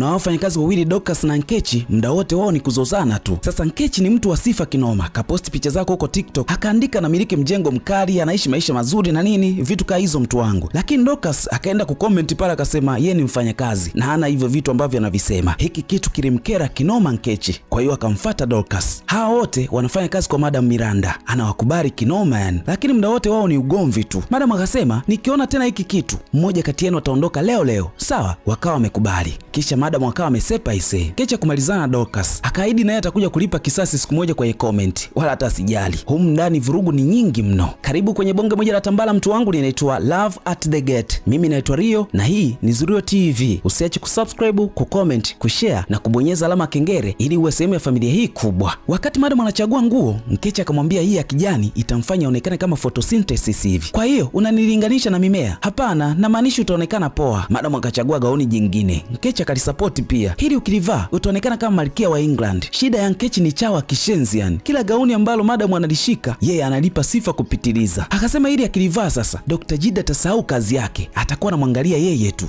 kuna wafanyakazi wawili Dorcas na Nkechi, muda wote wao ni kuzozana tu. Sasa Nkechi ni mtu wa sifa kinoma, kaposti picha zako huko TikTok, akaandika na miliki mjengo mkali, anaishi maisha mazuri na nini, vitu kama hizo mtu wangu. Lakini Dorcas akaenda kucomment pale akasema yeye ni mfanyakazi na hana hivyo vitu ambavyo anavisema. Hiki kitu kilimkera kinoma Nkechi, kwa hiyo akamfuata Dorcas. Hawa wote wanafanya kazi kwa Madam Miranda, anawakubali kinoma yani, lakini muda wote wao ni ugomvi tu. Madam akasema nikiona tena hiki kitu, mmoja kati yenu ataondoka leo. Sawa, wakawa wamekubali. Kisha Madam akawa amesepa ise. Kecha kumalizana na Dorcas, akaahidi naye atakuja kulipa kisasi siku moja kwenye comment, wala hata asijali. Humu ndani vurugu ni nyingi mno. Karibu kwenye bonge moja la tambala mtu wangu, linaitwa Love at the Gate. Mimi naitwa Rio na hii ni Zurio TV. Usiache kusubscribe, kucomment, kushare na kubonyeza alama kengele ili uwe sehemu ya familia hii kubwa. Wakati Madam anachagua nguo, Nkechi akamwambia hii ya kijani itamfanya aonekane kama photosynthesis hivi. Kwa hiyo unanilinganisha na mimea? Hapana, na maanisha utaonekana poa. Madam akachagua gauni jingine. Nkechi akalisupport pia. Hili ukilivaa utaonekana kama malkia wa England. Shida ya Nkechi ni chawa kishenzi yani. Kila gauni ambalo Madam analishika, yeye analipa sifa kupitiliza. Akasema hili akilivaa sasa, Dr. Jide atasahau kazi yake. Atakuwa anamwangalia yeye tu.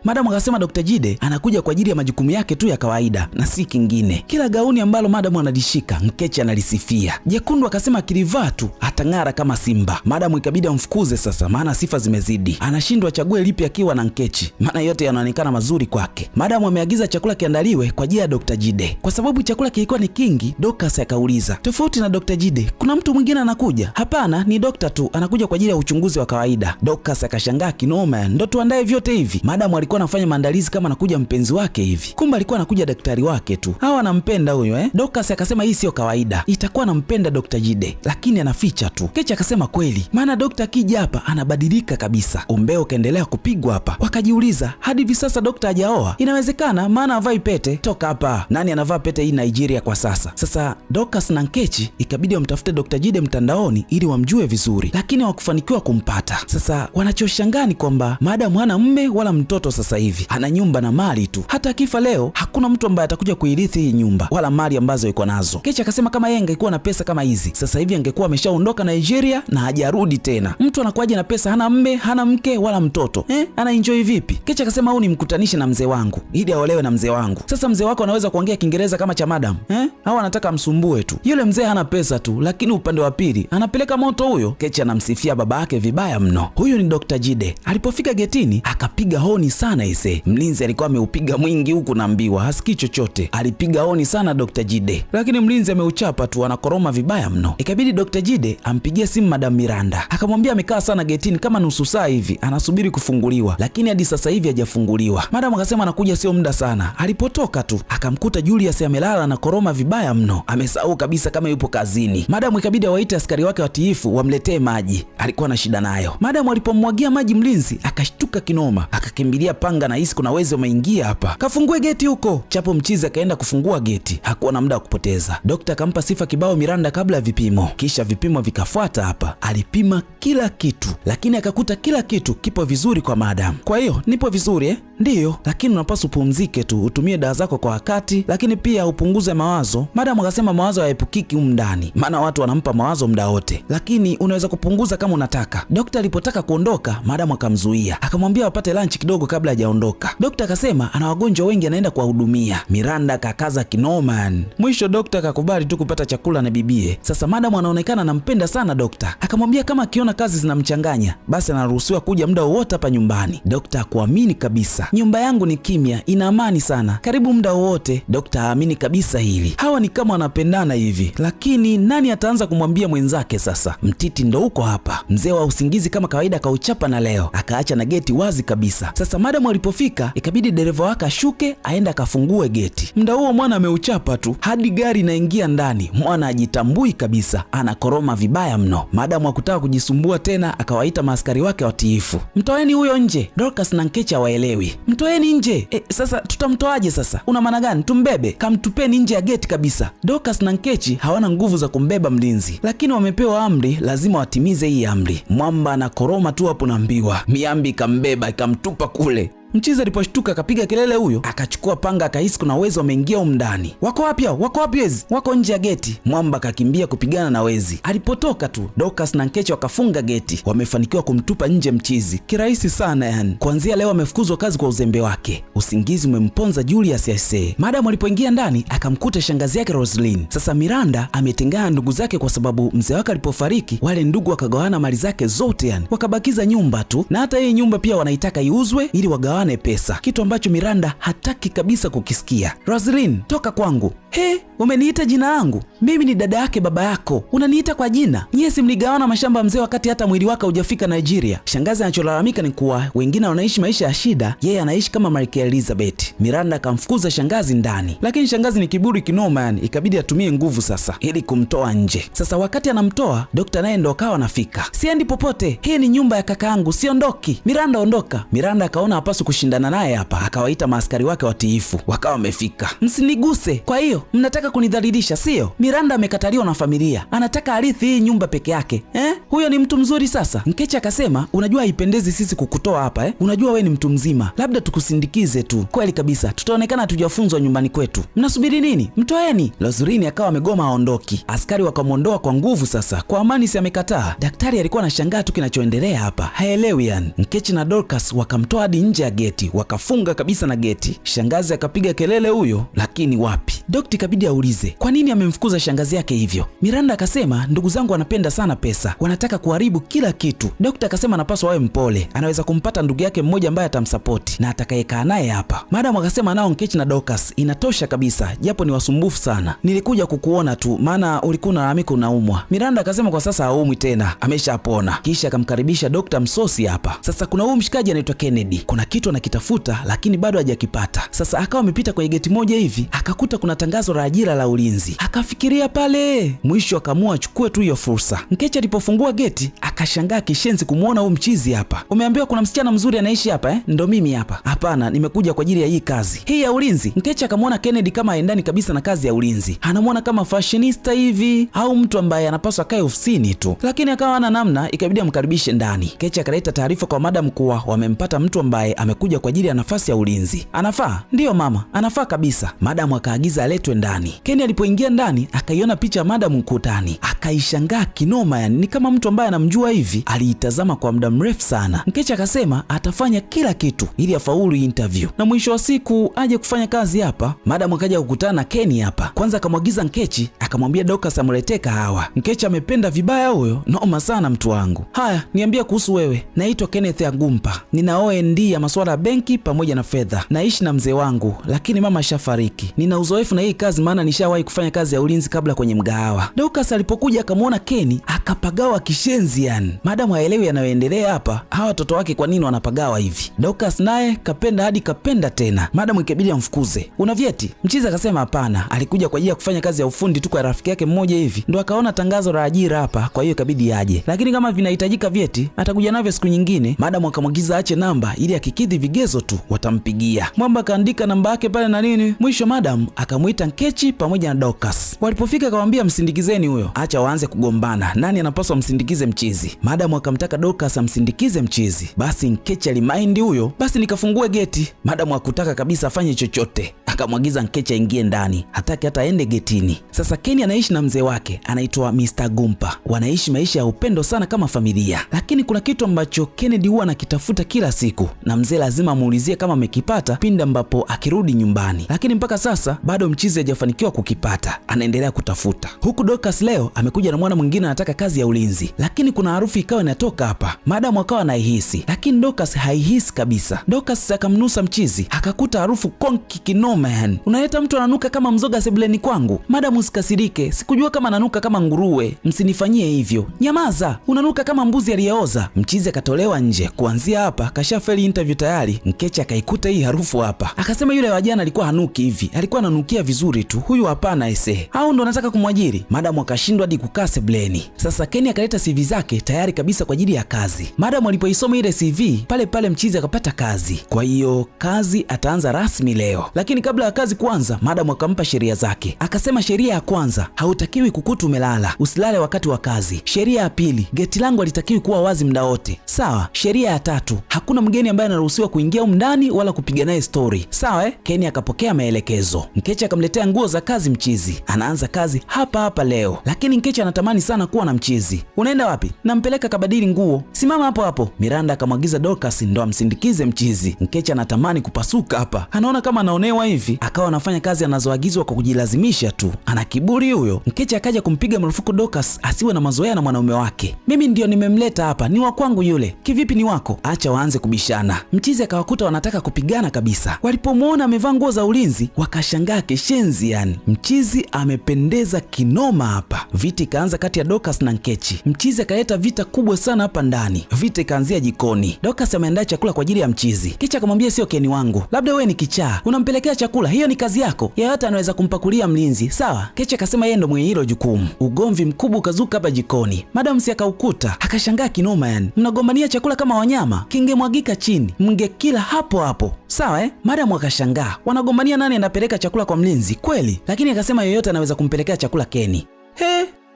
Madam akasema Dr. Jide anakuja kwa ajili ya majukumu yake tu ya kawaida na si kingine. Kila gauni ambalo Madam analishika, Nkechi analisifia. Jekundu akasema akilivaa tu atang'ara kama simba. Madam ikabidi amfukuze sasa, maana sifa zimezidi. Anashindwa achague lipi akiwa na Nkechi, maana yote yanaonekana mazuri kwake. Madam ameagiza chakula kiandaliwe kwa ajili ya Dr. Jide. Kwa sababu chakula kilikuwa ni kingi, Dorcas akauliza, tofauti na Dr. Jide, kuna mtu mwingine anakuja? Hapana, ni dokta tu, anakuja kwa ajili ya uchunguzi wa kawaida. Dorcas akashangaa kinoma, ndo tuandae vyote hivi? Madam alikuwa anafanya maandalizi kama anakuja mpenzi wake hivi, kumbe alikuwa anakuja daktari wake tu. Hawa anampenda huyo Dorcas akasema hii sio kawaida, itakuwa anampenda Dr. Jide, lakini anaficha tu. Kechi akasema kweli, maana dokta akija hapa anabadilika kabisa. Umbeo kaendelea kupigwa hapa. Wakajiuliza hadi hivi sasa dokta hajaoa? Inawezekana, maana havai pete. Toka hapa, nani anavaa pete hii Nigeria kwa sasa? Sasa Dorcas na Nkechi ikabidi wamtafute Dr. Jide mtandaoni ili wamjue vizuri, lakini hawakufanikiwa kumpata. Sasa wanachoshangaa ni kwamba Madam hana mume wala mtoto sasa hivi, ana nyumba na mali tu. Hata akifa leo hakuna mtu ambaye atakuja kuirithi hii nyumba wala mali ambazo yuko nazo. Kechi akasema kama yeye angekuwa na pesa kama hizi, sasa hivi angekuwa ameshaondoka Nigeria na hajarudi tena. Mtu anakuaje na pesa, hana mume, hana mke wala mtoto? Ana enjoy vipi? Kechi akasema au nimkutanishe na mzee wangu ili aolewe na mzee wangu. Sasa mzee wako anaweza kuongea Kiingereza kama cha Madam? Au anataka msumbue tu? Yule mzee hana pesa tu, lakini upande wa pili anapeleka moto huyo. Kechi anamsifia baba yake vibaya mno. Huyu ni Dr. Jide. Alipofika getini akapiga honi sana ise. Mlinzi alikuwa ameupiga mwingi huku naambiwa hasikii chochote. Alipiga honi sana Dr. Jide, lakini mlinzi ameuchapa tu, anakoroma vibaya mno. Ikabidi Dr. Jide ampigie simu Madam Miranda, akamwambia amekaa sana getini kama nusu saa hivi anasubiri kufunguliwa, lakini hadi sasa hivi hajafunguliwa. Madam akasema anakuja sio muda sana. Alipotoka tu akamkuta Julius amelala na koroma vibaya mno, amesahau kabisa kama yupo kazini. Madam ikabidi awaite askari wake watiifu wamletee maji, alikuwa na shida nayo. Madam alipomwagia maji mlinzi akashtuka kinoma, akakimbilia panga na hisi kuna wezi wameingia hapa, kafungue geti huko. Chapo mchizi akaenda kufungua geti, hakuwa na muda wa kupoteza. Dokta akampa sifa kibao Miranda kabla ya vipimo, kisha vipimo vikafuata hapa. Alipima kila kitu, lakini akakuta kila kitu kipo vizuri kwa Madam. Kwa hiyo nipo vizuri Ndiyo, lakini unapaswa upumzike tu, utumie dawa zako kwa wakati, lakini pia upunguze mawazo. Madam akasema mawazo hayaepukiki humu ndani, maana watu wanampa mawazo muda wote, lakini unaweza kupunguza kama unataka. Dokta alipotaka kuondoka, Madam akamzuia, akamwambia wapate lunch kidogo kabla hajaondoka. Dokta akasema ana wagonjwa wengi anaenda kuwahudumia. Miranda akakaza kinoma. Mwisho dokta akakubali tu kupata chakula na bibie. Sasa Madam anaonekana anampenda sana dokta, akamwambia kama akiona kazi zinamchanganya basi anaruhusiwa kuja muda wowote hapa nyumbani. Dokta hakuamini kabisa. Nyumba yangu ni kimya, ina amani sana, karibu muda wowote. Dokta haamini kabisa hili. Hawa ni kama wanapendana hivi, lakini nani ataanza kumwambia mwenzake sasa? Mtiti ndo uko hapa. Mzee wa usingizi kama kawaida kauchapa na leo, akaacha na geti wazi kabisa. Sasa Madam alipofika ikabidi dereva wake ashuke aende akafungue geti. Muda huo mwana ameuchapa tu hadi gari inaingia ndani. Mwana ajitambui kabisa, anakoroma vibaya mno. Madam hakutaka kujisumbua tena, akawaita maaskari wake watiifu. Mtoeni huyo nje. Dorcas na Nkechi hawaelewi. Mtoeni nje. Sasa tutamtoaje sasa? Una maana gani? Tumbebe? Kamtupeni nje ya geti kabisa. Dorcas na Nkechi hawana nguvu za kumbeba mlinzi, lakini wamepewa amri, lazima watimize hii amri. Mwamba anakoroma tu hapo naambiwa. Miambi ikambeba ikamtupa kule. Mchizi aliposhtuka akapiga kelele huyo, akachukua panga, akahisi kuna wezi wameingia ndani. Wako wapi hao? Wako wapi wezi? Wako nje ya geti. Mwamba akakimbia kupigana na wezi. Alipotoka tu Dorcas na Nkechi wakafunga geti. Wamefanikiwa kumtupa nje mchizi kirahisi sana yani. Kuanzia leo amefukuzwa kazi kwa uzembe wake. Usingizi umemponza Julius aisee. Madam alipoingia ndani akamkuta shangazi yake Roslyn. Sasa Miranda ametengana ndugu zake kwa sababu mzee wake alipofariki wale ndugu wakagawana mali zake zote yani. Wakabakiza nyumba tu, na hata hii nyumba pia wanaitaka iuzwe ili wagawane pesa, kitu ambacho Miranda hataki kabisa kukisikia. Roslyn, toka kwangu. He, umeniita jina langu? Mimi ni dada yake baba yako, unaniita kwa jina? Nyie si mligawana mashamba mzee wakati hata mwili wake hujafika Nigeria. Shangazi anacholalamika ni kuwa wengine wanaishi maisha ya shida, yeye anaishi kama Malkia Elizabeth. Miranda akamfukuza shangazi ndani, lakini shangazi ni kiburi kinoma yani, ikabidi atumie nguvu sasa ili kumtoa nje. Sasa wakati anamtoa, Dokta naye ndo akawa anafika. Siendi popote, hii ni nyumba ya kakaangu, siondoki. Miranda, ondoka. Miranda akaona hapaswi kushindana naye hapa, akawaita maaskari wake watiifu, wakawa wamefika. Msiniguse. Kwa hiyo mnataka kunidhalilisha sio? Miranda amekataliwa na familia, anataka arithi hii nyumba peke yake huyo ni mtu mzuri sasa? Nkechi akasema, unajua haipendezi sisi kukutoa hapa unajua we ni mtu mzima, labda tukusindikize tu. Kweli kabisa, tutaonekana hatujafunzwa nyumbani kwetu. Mnasubiri nini? Mtoeni. Roslyn akawa amegoma aondoki. Askari wakamwondoa kwa nguvu. Sasa kwa amani si amekataa. Daktari alikuwa anashangaa tu kinachoendelea hapa, haelewi yani. Nkechi na Dorcas wakamtoa hadi nje ya geti, wakafunga kabisa na geti. Shangazi akapiga kelele huyo, lakini wapi. Dokta ikabidi aulize kwa nini amemfukuza shangazi yake hivyo. Miranda akasema, ndugu zangu wanapenda sana pesa, wanataka kuharibu kila kitu. Dokta akasema anapaswa awe mpole, anaweza kumpata ndugu yake mmoja ambaye atamsapoti na atakayekaa naye hapa. Madam akasema, nao Nkechi na Dorcas inatosha kabisa, japo ni wasumbufu sana. Nilikuja kukuona tu maana ulikuwa unalalamika unaumwa. Miranda akasema kwa sasa haumwi tena, ameshapona. Kisha akamkaribisha Dokta msosi hapa. Sasa kuna huyu mshikaji anaitwa Kennedy, kuna kitu anakitafuta lakini bado hajakipata. Sasa akawa amepita kwenye geti moja hivi, akakuta kuna tangazo la ajira la ulinzi. Akafikiria pale, mwisho akaamua achukue tu hiyo fursa. Nkechi alipofungua geti akashangaa kishenzi kumuona huyu mchizi hapa. Umeambiwa kuna msichana mzuri anaishi hapa Ndo mimi hapa. Hapana, nimekuja kwa ajili ya hii kazi hii ya ulinzi. Nkechi akamwona Kennedy kama haendani kabisa na kazi ya ulinzi, anamwona kama fashionista hivi au mtu ambaye anapaswa kae ofisini tu, lakini akawa hana namna, ikabidi amkaribishe ndani. Nkechi akaleta taarifa kwa madam kuwa wamempata mtu ambaye amekuja kwa ajili ya nafasi ya ulinzi. Anafaa? Ndiyo mama, anafaa kabisa. Madam akaagiza aletwe ndani. Kenny alipoingia ndani akaiona picha ya madam ukutani, akaishangaa kinoma yani, ni kama mtu ambaye anamjua hivi. Aliitazama kwa muda mrefu sana. Nkechi akasema atafanya kila kitu ili afaulu interview na mwisho wa siku aje kufanya kazi hapa. Madam akaja kukutana na Kenny hapa. Kwanza akamwagiza Nkechi, akamwambia Dorcas amletee kahawa. Nkechi amependa vibaya huyo, noma sana mtu wangu. Haya, niambia kuhusu wewe. Naitwa Kenneth Agumpa, nina OND ya masuala ya benki pamoja na fedha. Naishi na mzee wangu lakini mama shafariki. Nina uzoefu na hii kazi maana nishawahi kufanya kazi ya ulinzi kabla kwenye mgahawa. Dorcas alipokuja akamwona Kenny akapagawa kishenzi yani. Madam haelewi yanayoendelea hapa, hawa watoto wake kwa nini wanapagawa hivi. Dorcas naye kapenda hadi kapenda tena. Madam ikabidi amfukuze. Una vyeti? Mchizi akasema hapana, alikuja kwa ajili ya kufanya kazi ya ufundi tu kwa rafiki yake mmoja hivi, ndo akaona tangazo la ajira hapa, kwa hiyo ikabidi aje, lakini kama vinahitajika vyeti atakuja navyo siku nyingine. Madam akamwagiza aache namba ili akikidhi vigezo tu watampigia. Mwamba akaandika namba yake pale na nini. Mwisho madam akamuita Nkechi pamoja na Dorcas. Walipofika akamwambia msindikizeni huyo, acha waanze kugombana nani anapaswa msindikize mchizi. Madam akamtaka Dorcas amsindikize mchizi. Basi Nkechi alimaindi huyo, basi nikafungue geti. Madam hakutaka kabisa afanye chochote, akamwagiza Nkechi aingie ndani, hataki hata aende getini. Sasa Kenny anaishi na mzee wake anaitwa Mr. Gumpa, wanaishi maisha ya upendo sana kama familia, lakini kuna kitu ambacho Kennedy huwa anakitafuta kila siku na mzee lazima amuulizie kama amekipata pindi ambapo akirudi nyumbani, lakini mpaka sasa bado mchizi hajafanikiwa kukipata, anaendelea kutafuta. Huku Dorcas leo amekuja na mwana mwingine anataka kazi ya ulinzi, lakini kuna harufu ikawa inatoka hapa. Madam akawa anaihisi, lakini Dorcas haihisi kabisa. Dorcas akamnusa mchizi, akakuta harufu konki kinoma yani. Unaleta mtu ananuka kama mzoga sebuleni kwangu. Madam usikasirike, sikujua kama ananuka kama nguruwe, msinifanyie hivyo. Nyamaza, unanuka kama mbuzi aliyeoza. Mchizi akatolewa nje. Kuanzia hapa kashafeli interview tayari. Nkechi akaikuta hii harufu hapa, akasema yule wa jana alikuwa hanuki hivi, alikuwa ananukia vizuri tu, huyu hapana ese, au ndo anataka kumwajiri. Madam akashindwa hadi kukaa sebuleni. Sasa Kenny akaleta CV zake tayari kabisa kwa ajili ya kazi. Madam alipoisoma ile CV pale pale mchizi akapata kazi, kwa hiyo kazi ataanza rasmi leo. Lakini kabla kabla ya kazi kuanza, madam akampa sheria zake. Akasema sheria ya kwanza, hautakiwi kukuta umelala, usilale wakati wa kazi. Sheria ya pili, geti langu halitakiwi kuwa wazi muda wote. Sawa. Sheria ya tatu, hakuna mgeni ambaye anaruhusiwa kuingia ndani wala kupiga naye story. Sawa. Kenny akapokea maelekezo. Nkechi akamletea nguo za kazi mchizi. Anaanza kazi hapa hapa leo. Lakini Nkechi anatamani sana kuwa na mchizi. Unaenda wapi? Nampeleka kabadili nguo. Simama hapo hapo. Miranda akamwagiza Dorcas ndo amsindikize mchizi. Nkechi anatamani kupasuka hapa. Anaona kama anaonewa hivi. Akawa anafanya kazi anazoagizwa kwa kujilazimisha tu. Ana kiburi huyo. Nkechi akaja kumpiga marufuku Dorcas asiwe na mazoea na mwanaume wake. Mimi ndio nimemleta hapa, ni wa kwangu yule. Kivipi ni wako? Acha waanze kubishana. Mchizi akawakuta wanataka kupigana kabisa. Walipomwona amevaa nguo za ulinzi, wakashangaa keshenzi yani. Mchizi amependeza kinoma hapa. Vita ikaanza kati ya Dorcas na Nkechi. Mchizi akaleta vita kubwa sana hapa ndani. Vita ikaanzia jikoni. Dorcas ameandaa chakula kwa ajili ya mchizi. Nkechi akamwambia sio Kenny wangu. Labda wewe ni kichaa. Unampelekea chakula, hiyo ni kazi yako. Yeyote anaweza kumpakulia mlinzi, sawa? Nkechi akasema yeye ndo mwenye hilo jukumu. Ugomvi mkubwa ukazuka hapa jikoni. Madam si akaukuta, akashangaa kinoma yani. Mnagombania chakula kama wanyama, kingemwagika chini, mngekila hapo hapo. Sawa Madam akashangaa, wanagombania nani anapeleka chakula kwa mlinzi kweli? Lakini akasema yoyote anaweza kumpelekea chakula Kenny.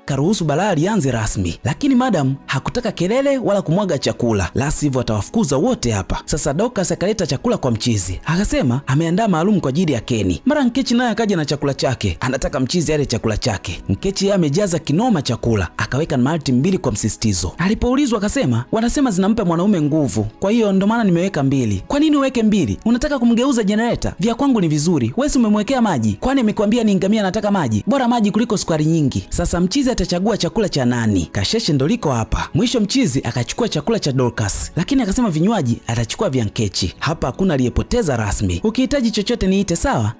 Karuhusu balaa lianze rasmi, lakini madam hakutaka kelele wala kumwaga chakula, la sivyo atawafukuza wote hapa. Sasa Dorcas akaleta chakula kwa mchizi, akasema ameandaa maalum kwa ajili ya Kenny. Mara Nkechi naye akaja na chakula chake, anataka mchizi ale chakula chake. Nkechi yeye amejaza kinoma chakula, akaweka malti 2 kwa msisitizo. Alipoulizwa akasema wanasema zinampa mwanaume nguvu, kwa hiyo ndo maana nimeweka 2. Kwa nini uweke 2? Unataka kumgeuza generator? Vya kwangu ni vizuri, wewe umemwekea maji. Kwani amekwambia ni ngamia anataka maji? Bora maji kuliko sukari nyingi. Sasa mchizi atachagua chakula cha nani? Kasheshe ndo liko hapa. Mwisho mchizi akachukua chakula cha Dorcas, lakini akasema vinywaji atachukua vya Nkechi. Hapa hakuna aliyepoteza rasmi. Ukihitaji chochote niite, sawa?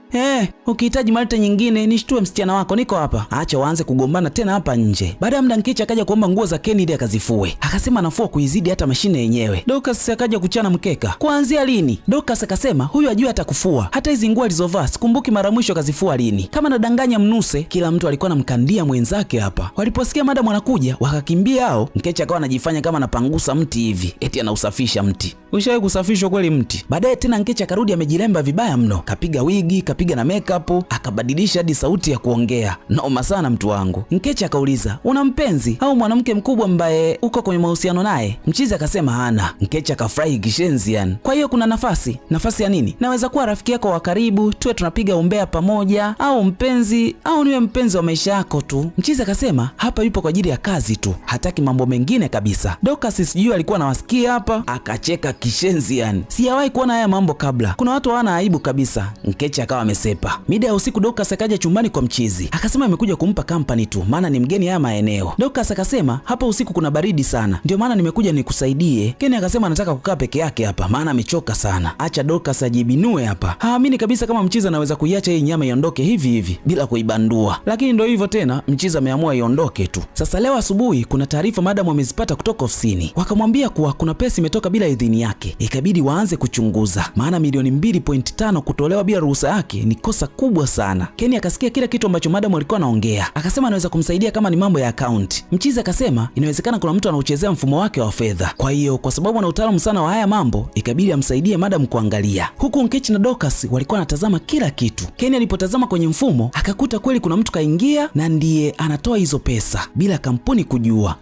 Ukihitaji malta nyingine nishtue msichana wako, niko hapa. Acha waanze kugombana tena hapa nje. Baada ya muda Nkechi akaja kuomba nguo za Kenny ili akazifue. Akasema anafua kuizidi hata mashine yenyewe. Dorcas akaja kuchana mkeka. Kuanzia lini? Dorcas akasema huyu ajui atakufua. Hata hizi nguo alizovaa sikumbuki mara mwisho akazifua lini. Kama nadanganya mnuse, kila mtu alikuwa anamkandia mwenzake hapa. Waliposikia madam anakuja, wakakimbia hao. Nkechi akawa anajifanya kama anapangusa mti hivi, eti anausafisha mti. Ushawahi kusafishwa kweli mti? Baadaye tena Nkechi akarudi amejilemba vibaya mno. Kapiga wigi, kapiga na makeup, akabadilisha hadi sauti ya kuongea. Noma sana mtu wangu. Nkechi akauliza, "Una mpenzi au mwanamke mkubwa ambaye uko kwenye mahusiano naye?" Mchizi akasema hana. Nkechi akafurahi kishenzi yani. Kwa hiyo kuna nafasi. Nafasi ya nini? Naweza kuwa rafiki yako wa karibu, tuwe tunapiga umbea pamoja, au mpenzi, au niwe mpenzi wa maisha yako tu. Mchizi akasema hapa yupo kwa ajili ya kazi tu, hataki mambo mengine kabisa. Dorcas sijui alikuwa anawasikia hapa, akacheka kishenzi yani. Sijawahi kuona haya mambo kabla. Kuna watu hawana aibu kabisa. Nkechi akawa amesepa. Mida ya usiku Dorcas akaja chumbani kwa mchizi. Akasema amekuja kumpa company tu, maana ni mgeni haya maeneo. Dorcas akasema hapa usiku kuna baridi sana, ndio maana nimekuja nikusaidie. Kenny akasema anataka kukaa peke yake hapa, maana amechoka sana. Acha Dorcas ajibinue hapa. Haamini kabisa kama mchizi anaweza kuiacha hii nyama iondoke hivi hivi bila kuibandua. Lakini ndio hivyo tena, mchizi ameamua iondoke tu. Sasa leo asubuhi kuna taarifa madam amezipata kutoka ofisini. Wakamwambia kuwa kuna pesa imetoka bila idhini yake. Ikabidi waanze kuchunguza, maana milioni 2.5 kutolewa bila ruhusa yake ni kosa kubwa sana. Kenny akasikia kila kitu ambacho madam alikuwa anaongea. Akasema anaweza kumsaidia kama ni mambo ya account. Mchizi akasema inawezekana kuna mtu anauchezea mfumo wake wa fedha. Kwa hiyo kwa sababu ana utaalamu sana wa haya mambo, ikabidi amsaidie madam kuangalia. Huku Nkechi na Dorcas walikuwa wanatazama kila kitu. Kenny alipotazama kwenye mfumo, akakuta kweli kuna mtu kaingia na ndiye anatoa hizo pesa bila kampuni kujua.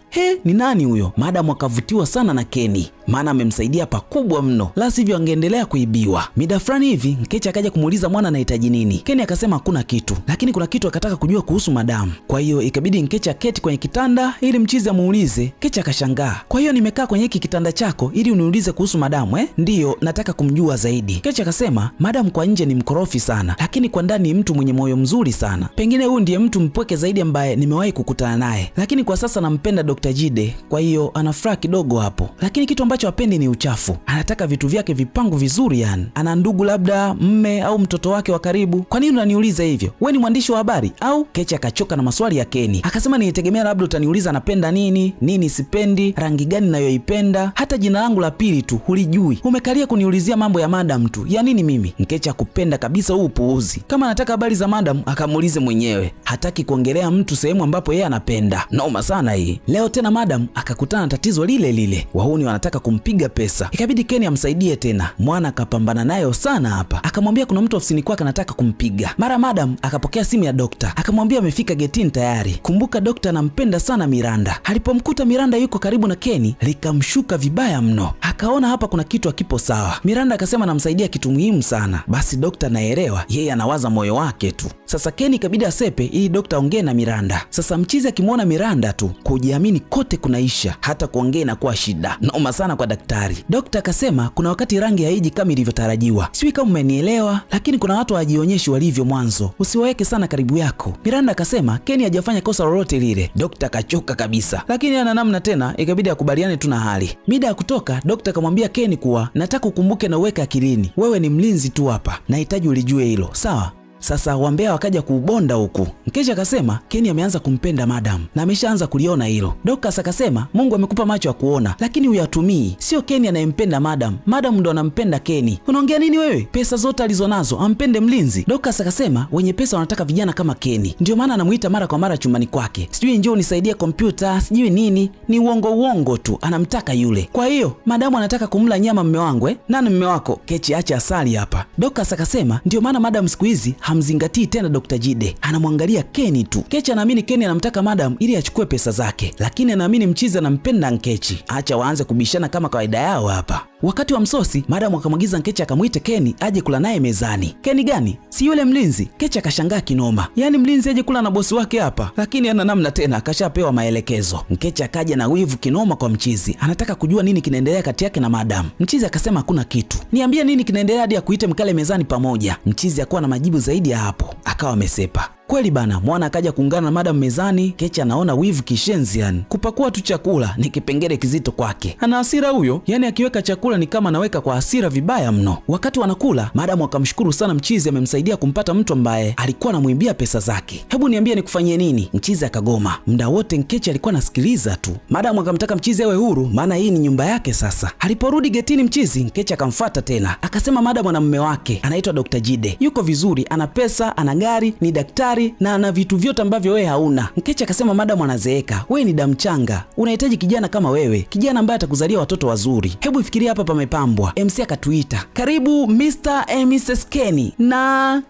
Ni nani huyo? Madam akavutiwa sana na Kenny, maana amemsaidia pakubwa mno, la sivyo angeendelea kuibiwa. Mida fulani hivi Nkechi akaja kumuuliza mwana anahitaji nini. Kenny akasema hakuna kitu, lakini kuna kitu akataka kujua kuhusu madam. Kwa hiyo ikabidi Nkechi aketi kwenye kitanda ili mchizi amuulize. Nkechi akashangaa, kwa hiyo nimekaa kwenye hiki kitanda chako ili uniulize kuhusu madam Ndiyo, nataka kumjua zaidi. Nkechi akasema madam kwa nje ni mkorofi sana, lakini kwa ndani ni mtu mwenye moyo mzuri sana. Pengine huyu ndiye mtu mpweke zaidi ambaye nimewahi kukutana naye, lakini kwa sasa nampenda Dr. Jide, kwa hiyo anafuraha kidogo hapo. Lakini kitu ambacho hapendi ni uchafu. Anataka vitu vyake vipangu vizuri yani. Ana ndugu labda mme au mtoto wake wa karibu. Kwa nini unaniuliza hivyo? Wewe ni mwandishi wa habari au? Nkechi akachoka na maswali ya Kenny. Akasema nitegemea labda utaniuliza napenda nini, nini sipendi, rangi gani ninayoipenda, hata jina langu la pili tu hulijui. Umekalia kuniulizia mambo ya madam tu. Ya nini mimi? Nkechi akupenda kabisa huu upuuzi. Kama anataka habari za madam akamuulize mwenyewe. Hataki kuongelea mtu sehemu ambapo yeye anapenda. Noma sana hii. Leo tena madam akakutana na tatizo lile lile. Wahuni wanataka kumpiga pesa. Ikabidi Kenny amsaidie tena. Mwana akapambana nayo sana hapa. Akamwambia kuna mtu ofisini kwake mpaka anataka kumpiga. Mara madam akapokea simu ya dokta, akamwambia amefika getini tayari. Kumbuka dokta anampenda sana Miranda. Alipomkuta Miranda yuko karibu na Kenny, likamshuka vibaya mno. Akaona hapa kuna kitu hakipo sawa. Miranda akasema namsaidia kitu muhimu sana. Basi dokta naelewa, yeye anawaza moyo wake tu. Sasa Kenny kabidi asepe ili dokta ongee na Miranda. Sasa mchizi akimwona Miranda tu, kujiamini kote kunaisha, hata kuongea inakuwa shida. Noma sana kwa daktari. Dokta akasema kuna wakati rangi haiji kama ilivyotarajiwa. Sijui kama umenielewa, lakini kuna watu hawajionyeshi walivyo mwanzo. Usiwaweke sana karibu yako. Miranda akasema Kenny hajafanya kosa lolote lile. Dokta akachoka kabisa, lakini ana namna tena, ikabidi akubaliane tu na hali. Mida ya kutoka, dokta akamwambia Kenny kuwa nataka ukumbuke na uweke akilini, wewe ni mlinzi tu hapa, nahitaji ulijue hilo, sawa? Sasa wambea wakaja kuubonda huku. Mkecha akasema Kenny ameanza kumpenda madam na ameshaanza kuliona hilo. Dorcas akasema Mungu amekupa macho ya kuona, lakini huyatumii. Sio Kenny anayempenda madam, madam ndo anampenda Kenny. Unaongea nini wewe? Pesa zote alizonazo ampende mlinzi? Dorcas akasema wenye pesa wanataka vijana kama Kenny, ndio maana anamuita mara kwa mara chumbani kwake, sijui njoo nisaidie kompyuta, sijui nini. Ni uongo tu, anamtaka yule. Kwa hiyo madamu anataka kumla nyama mme wangu. Nani mme wako? Kechi acha asali hapa. Dorcas akasema ndio maana madam siku hizi hamzingatii tena Dr. Jide, anamwangalia Kenny tu. Kechi anaamini Kenny anamtaka madam ili achukue pesa zake, lakini anaamini mchizi anampenda Nkechi. Acha waanze kubishana kama kawaida yao hapa. Wakati wa msosi, madam akamwagiza Nkechi akamuite Kenny aje kula naye mezani. Kenny gani? Si yule mlinzi? Kechi akashangaa kinoma. Yaani mlinzi aje kula na bosi wake hapa? Lakini ana namna tena, akashapewa maelekezo. Nkechi akaja na wivu kinoma kwa mchizi. Anataka kujua nini kinaendelea kati yake na madam. Mchizi akasema hakuna kitu. Niambie nini kinaendelea hadi akuite mkale mezani pamoja. Mchizi akawa na majibu zaidi ya hapo. Akawa amesepa. Kweli bana, mwana akaja kuungana na madam mezani. Kechi anaona wivu kishenzi yani. Kupakua tu chakula ni kipengele kizito kwake. Ana hasira huyo, yani akiweka chakula ni kama anaweka kwa hasira vibaya mno. Wakati wanakula, madam akamshukuru sana mchizi amemsaidia kumpata mtu ambaye alikuwa anamwimbia pesa zake. Hebu niambie nikufanyie nini? Mchizi akagoma. Muda wote Nkechi alikuwa anasikiliza tu. Madam akamtaka mchizi awe huru, maana hii ni nyumba yake sasa. Aliporudi getini mchizi, Nkechi akamfuata tena. Akasema madam ana mume wake, anaitwa Dr. Jide. Yuko vizuri, ana pesa, ana gari, ni daktari na ana vitu vyote ambavyo wewe hauna. Nkechi akasema madam anazeeka, wewe ni damu changa, unahitaji kijana kama wewe, kijana ambaye atakuzalia watoto wazuri. Hebu fikiria hapa pamepambwa. MC akatuita, karibu Mr. and Mrs. Kenny na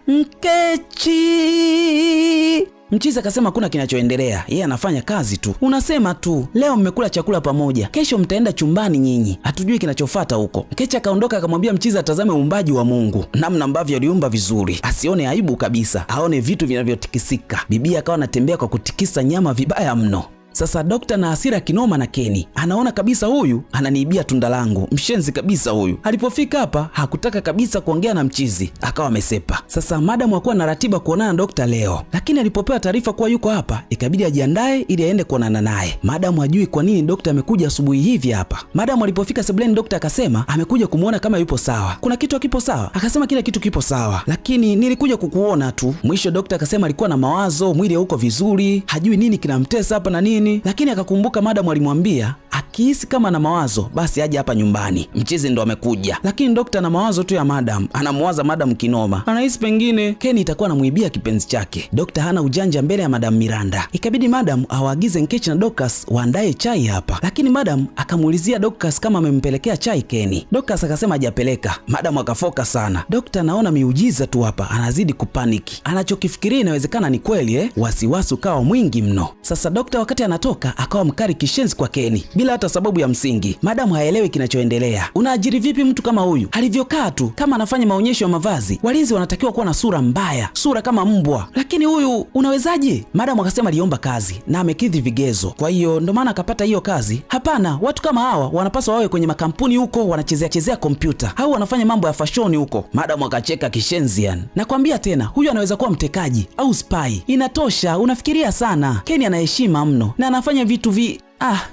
Nkechi. Mchizi akasema kuna kinachoendelea, yeye anafanya kazi tu. Unasema tu, leo mmekula chakula pamoja, kesho mtaenda chumbani nyinyi, hatujui kinachofuata huko. Nkechi akaondoka akamwambia mchizi atazame uumbaji wa Mungu, namna ambavyo aliumba vizuri, asione aibu kabisa, aone vitu vinavyotikisika. Bibi akawa anatembea kwa kutikisa nyama vibaya mno. Sasa dokta na hasira kinoma na Kenny. Anaona kabisa huyu ananiibia tunda langu, mshenzi kabisa huyu. Alipofika hapa hakutaka kabisa kuongea na mchizi, akawa amesepa. Sasa madam hakuwa na ratiba kuonana na dokta leo, lakini alipopewa taarifa kuwa yuko hapa, ikabidi ajiandae ili aende kuonana naye. Madam hajui kwa nini dokta amekuja asubuhi hivi hapa. Madam alipofika sebuleni, dokta akasema amekuja kumuona kama yupo sawa. Kuna kitu hakipo sawa? Akasema kila kitu kipo sawa, lakini nilikuja kukuona tu. Mwisho dokta akasema alikuwa na mawazo, mwili hauko vizuri, hajui nini kinamtesa hapa na nini. Lakini akakumbuka madam alimwambia akihisi kama na mawazo basi aje hapa nyumbani. Mchizi ndo amekuja, lakini dokta na mawazo tu ya madam, anamuwaza madam kinoma. Anahisi pengine Kenny itakuwa anamuibia kipenzi chake. Dokta hana ujanja mbele ya madam Miranda. Ikabidi madam awaagize Nkechi na Dorcas waandae chai hapa, lakini madam akamuulizia Dorcas kama amempelekea chai Kenny. Dorcas akasema hajapeleka. Madam akafoka sana. Dokta anaona miujiza tu hapa, anazidi kupaniki. Anachokifikiria inawezekana ni kweli wasiwasi ukawa mwingi mno. Sasa dokta wakati anatoka akawa mkari kishenzi kwa Kenny bila hata sababu ya msingi. Madam haelewi kinachoendelea. Unaajiri vipi mtu kama huyu? Alivyokaa tu kama anafanya maonyesho ya mavazi. Walinzi wanatakiwa kuwa na sura mbaya, sura kama mbwa, lakini huyu unawezaje? Madam akasema aliomba kazi na amekidhi vigezo, kwa hiyo ndo maana akapata hiyo kazi. Hapana, watu kama hawa wanapaswa wawe kwenye makampuni huko wanachezea kompyuta au wanafanya mambo ya fashion huko. Madam akacheka kishenzi yani. Nakwambia tena, huyu anaweza kuwa mtekaji au spy. Inatosha, unafikiria sana. Kenny anaheshima mno na anafanya vitu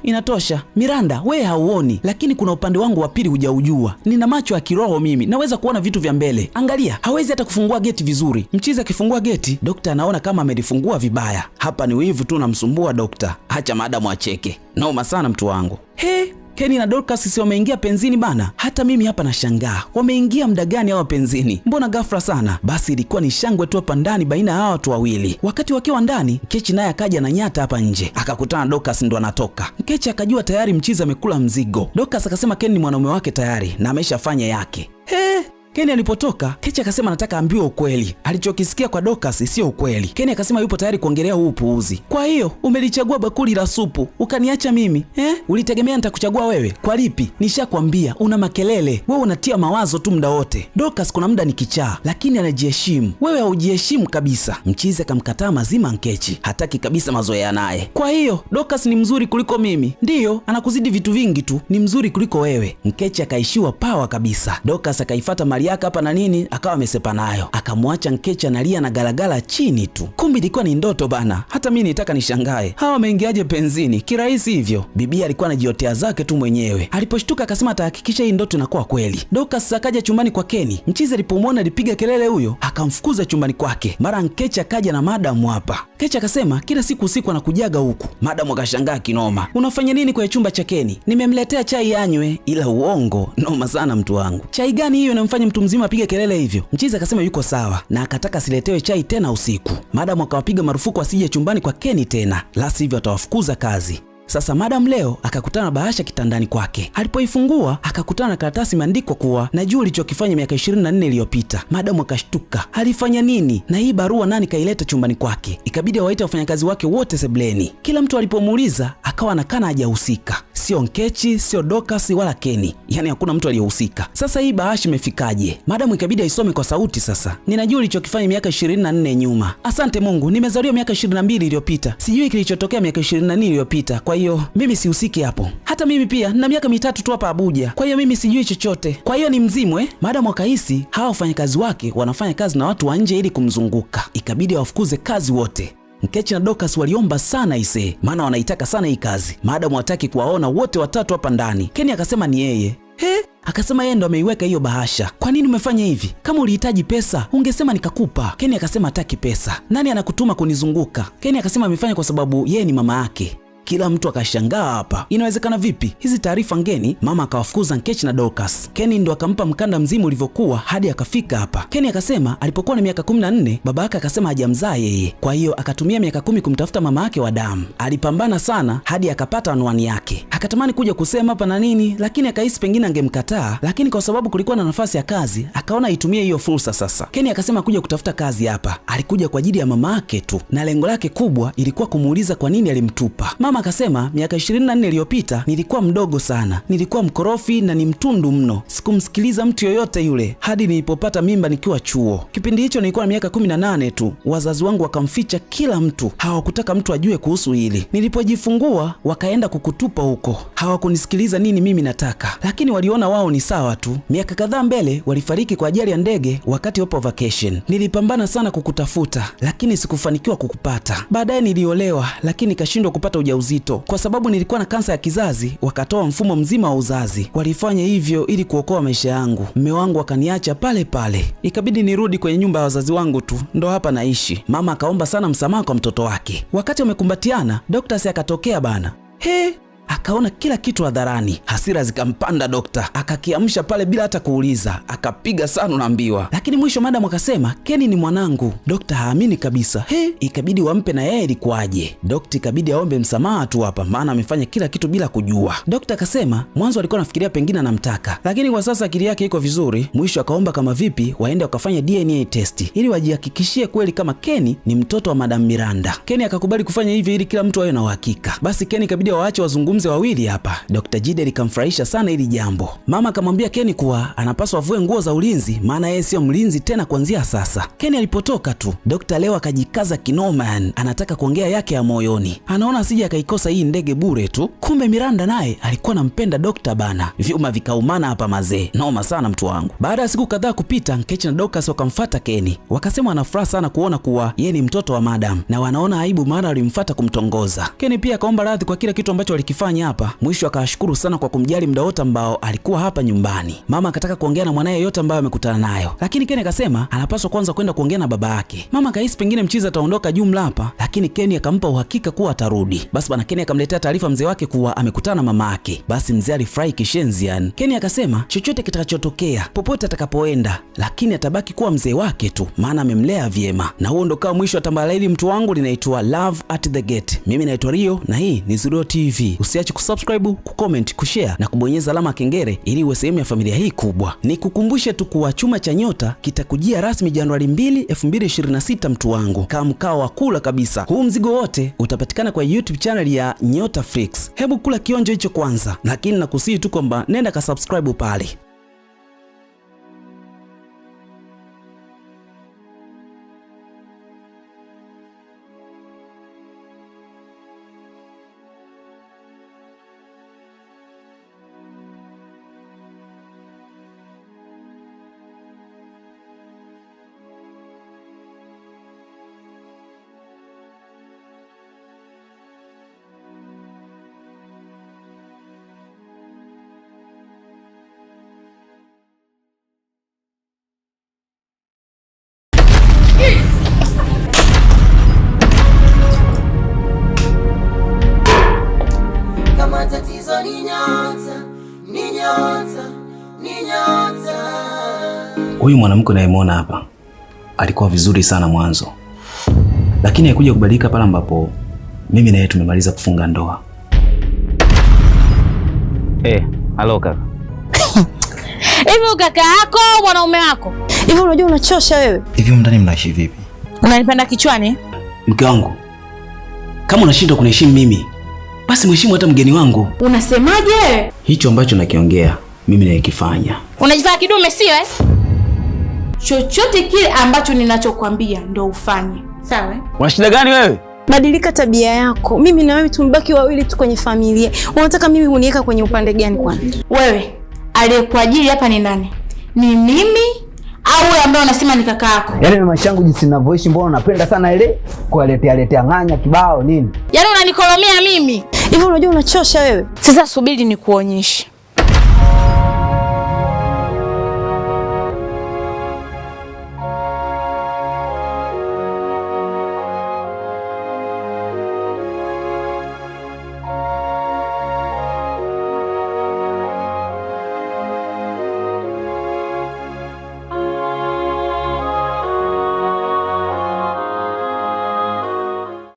inatosha. Miranda, wewe hauoni, lakini kuna upande wangu wa pili hujaujua. Nina macho ya kiroho mimi, naweza kuona vitu vya mbele. Angalia, hawezi hata kufungua geti vizuri. Mchizi akifungua geti, dokta anaona kama amelifungua vibaya. Hapa ni wivu tu unamsumbua dokta. Acha madamu acheke. Naoma sana mtu wangu. Kenny na Dorcas si wameingia penzini bana? Hata mimi hapa nashangaa. Wameingia muda gani hawa penzini? Mbona ghafla sana? Basi ilikuwa ni shangwe tu hapa ndani baina ya hawa watu wawili. Wakati wakiwa ndani, Nkechi naye akaja na nyata hapa nje. Akakutana na Dorcas ndo anatoka. Nkechi akajua tayari mchizi amekula mzigo. Dorcas akasema Kenny ni mwanaume wake tayari na ameshafanya yake. Keni alipotoka, Kechi akasema anataka ambiwe ukweli. Alichokisikia kwa Dorcas sio ukweli. Keni akasema yupo tayari kuongelea huu upuuzi. Kwa hiyo umelichagua bakuli la supu ukaniacha mimi Ulitegemea nitakuchagua wewe? Kwa lipi? Nishakwambia una makelele. Wewe unatia mawazo tu muda wote. Dorcas kuna muda ni kichaa, lakini anajiheshimu. Wewe haujiheshimu kabisa. Mchizi akamkataa mazima Nkechi. Hataki kabisa mazoea naye. Kwa hiyo Dorcas ni mzuri kuliko mimi? Ndiyo, anakuzidi vitu vingi tu. Ni mzuri kuliko wewe. Nkechi akaishiwa pawa kabisa. Dorcas akaifuata mali yake hapa na nini, akawa amesepa nayo. Akamwacha Nkechi analia na galagala chini tu. Kumbe ilikuwa ni ndoto bana. Hata mimi nitaka nishangae. Hawa wameingiaje penzini kirahisi hivyo? Bibi alikuwa anajiotea zake tu mwenyewe. Aliposhtuka akasema atahakikisha hii ndoto inakuwa kweli. Dorcas akaja chumbani kwa Keni. Mchizi alipomwona alipiga kelele huyo, akamfukuza chumbani kwake. Mara Nkechi akaja na madam hapa. Kechi akasema kila siku usiku anakujaga huku. Madam akashangaa kinoma. Unafanya nini kwenye chumba cha Keni? Nimemletea chai anywe. Ila uongo, noma sana mtu wangu. Chai gani hiyo inamfanya mtu mzima apige kelele hivyo? Mchizi akasema yuko sawa na akataka siletewe chai tena usiku. Madam akawapiga marufuku asije chumbani kwa Keni tena, la sivyo atawafukuza kazi. Sasa madam leo akakutana na bahasha kitandani kwake. Alipoifungua akakutana na karatasi imeandikwa kuwa najua ulichokifanya miaka 24 iliyopita. Madam akashtuka. Alifanya nini? Na hii barua nani kaileta chumbani kwake? Ikabidi awaite wafanyakazi wake wote sebleni. Kila mtu alipomuuliza akawa anakana hajahusika. Sio Nkechi, sio Dorcas wala Keni. Yaani hakuna mtu aliyehusika. Sasa hii bahasha imefikaje? Madam ikabidi aisome kwa sauti sasa. Ninajua ulichokifanya miaka 24 nyuma. Asante Mungu, nimezaliwa miaka 22 iliyopita. Sijui kilichotokea miaka 24 iliyopita. Kwa hiyo mimi sihusiki hapo. Hata mimi pia na miaka 3 tu hapa Abuja. Kwa hiyo mimi sijui chochote. Kwa hiyo ni mzimwe. Madam akahisi hawa wafanyakazi wake wanafanya kazi na watu wa nje ili kumzunguka. Ikabidi awafukuze kazi wote. Nkechi na Dorcas waliomba sana ise, maana wanaitaka sana hii kazi. Madam hataki kuwaona wote watatu hapa ndani. Keni akasema ni yeye. Akasema yeye ndo ameiweka hiyo bahasha. Kwa nini umefanya hivi? Kama ulihitaji pesa, ungesema nikakupa. Keni akasema hataki pesa. Nani anakutuma kunizunguka? Keni akasema amefanya kwa sababu yeye ni mama yake. Kila mtu akashangaa hapa. Inawezekana vipi? Hizi taarifa ngeni. Mama akawafukuza Nkechi na Dorcas. Keni ndo akampa mkanda mzima ulivyokuwa hadi akafika hapa. Keni akasema alipokuwa na miaka 14, baba yake akasema hajamzaa yeye. Kwa hiyo akatumia miaka 10 kumtafuta mama yake wa damu. Alipambana sana hadi akapata anwani yake. Akatamani kuja kusema hapa na nini, lakini akahisi pengine angemkataa, lakini kwa sababu kulikuwa na nafasi ya kazi, akaona aitumie hiyo fursa sasa. Keni akasema kuja kutafuta kazi hapa. Alikuja kwa ajili ya mama yake tu, na lengo lake kubwa ilikuwa kumuuliza kwa nini alimtupa. Mama akasema miaka 24 iliyopita nilikuwa mdogo sana, nilikuwa mkorofi na ni mtundu mno. Sikumsikiliza mtu yoyote yule hadi nilipopata mimba nikiwa chuo. Kipindi hicho nilikuwa na miaka 18 tu. Wazazi wangu wakamficha kila mtu, hawakutaka mtu ajue kuhusu hili. Nilipojifungua wakaenda kukutupa huko. Hawakunisikiliza nini mimi nataka, lakini waliona wao ni sawa tu. Miaka kadhaa mbele walifariki kwa ajali ya ndege wakati wapo vacation. Nilipambana sana kukutafuta, lakini sikufanikiwa kukupata. Baadaye niliolewa, lakini nikashindwa kupata ujauzito kwa sababu nilikuwa na kansa ya kizazi. Wakatoa mfumo mzima wa uzazi. Walifanya hivyo ili kuokoa maisha yangu. Mume wangu akaniacha pale pale, ikabidi nirudi kwenye nyumba ya wazazi wangu tu, ndo hapa naishi. Mama akaomba sana msamaha kwa mtoto wake. Wakati wamekumbatiana, Dorcas akatokea bana. Akaona kila kitu hadharani. Hasira zikampanda dokta, akakiamsha pale bila hata kuuliza, akapiga sana unaambiwa. Lakini mwisho madam akasema Keni ni mwanangu. Dokta haamini kabisa. Ikabidi wampe na yeye ilikuwaje. Dokta ikabidi aombe msamaha tu hapa, maana amefanya kila kitu bila kujua. Dokta akasema mwanzo alikuwa anafikiria pengine anamtaka, lakini kwa sasa akili yake iko vizuri. Mwisho akaomba kama vipi waende wakafanya DNA test ili wajihakikishie kweli kama Keni ni mtoto wa Madam Miranda. Keni akakubali kufanya hivyo ili kila mtu awe na uhakika. Basi Keni ikabidi waache wazungumze wawili hapa. Dr. Jide likamfurahisha sana hili jambo. Mama akamwambia Keni kuwa anapaswa avue nguo za ulinzi, maana yeye sio mlinzi tena kuanzia sasa. Keni alipotoka tu, Dr. leo akajikaza kinoma, anataka kuongea yake ya moyoni. Anaona asije akaikosa hii ndege bure tu. Kumbe Miranda naye alikuwa anampenda Dr. bana. Vyuma vikaumana hapa mazee. Noma sana mtu wangu. Baada ya siku kadhaa kupita, Nkechi na Dorcas wakamfuata Keni. Wakasema wanafuraha sana kuona kuwa yeye ni mtoto wa madam na wanaona aibu maana walimfuata kumtongoza. Keni pia akaomba radhi kwa kila kitu ambacho walikifanya hapa. Mwisho akashukuru sana kwa kumjali muda wote ambao alikuwa hapa nyumbani. Mama akataka kuongea na mwanae yote ambayo amekutana nayo, lakini Keni akasema anapaswa kwanza kwenda kuongea na baba yake. Mama kahisi pengine mchizi ataondoka jumla hapa, lakini Keni akampa uhakika kuwa atarudi. Basi bana Keni akamletea taarifa mzee wake kuwa amekutana na mama yake. Basi mzee alifurahi kishenzi yani. Keni akasema chochote kitakachotokea, popote atakapoenda, lakini atabaki kuwa mzee wake tu, maana amemlea vyema. Na huo ndo kama mwisho wa tambala hili mtu wangu, linaitwa Love at the Gate. Mimi naitwa Rio na hii ni Zuro TV. usiache kusubscribe, kucomment, kushare na kubonyeza alama kengele ili uwe sehemu ya familia hii kubwa. Nikukumbushe tu kuwa Chuma cha Nyota kitakujia rasmi Januari 2, 2026 mtu wangu. Kama mkao wa kula kabisa. Huu mzigo wote utapatikana kwa YouTube channel ya Nyota Flix. Hebu kula kionjo hicho kwanza, lakini nakusihi tu kwamba nenda ka subscribe pale. Kama tatizo ni nyota, ni nyota, ni nyota. Huyu mwanamke unayemwona hapa alikuwa vizuri sana mwanzo, lakini haikuja kubadilika pale ambapo mimi na yeye tumemaliza kufunga ndoa. Halo kaka. Hivi kaka yako mwanaume wako? Hivi unajua unachosha wewe? Hivi mndani mnaishi vipi? Unanipanda kichwani? Mke wangu, kama unashindwa kuniheshimu mimi, basi mheshimu hata mgeni wangu. Unasemaje? Hicho ambacho nakiongea mimi nakifanya. Unajifanya kidume sio Chochote kile ambacho ninachokwambia ndio ufanye. Sawa? Una shida gani wewe? Badilika tabia yako. Mimi na wewe tumebaki wawili tu kwenye familia. Unataka mimi uniweka kwenye upande gani kwani? Wewe aliyekuajiri hapa ni nani? Ni mimi au wewe ambaye unasema ni kaka yako? Yaani maisha yangu jinsi ninavyoishi, mbona unapenda sana ile kuwaletea ng'anya kibao nini? Yaani unanikolomea mimi. Hivi unajua unachosha wewe? Sasa subiri nikuonyeshe.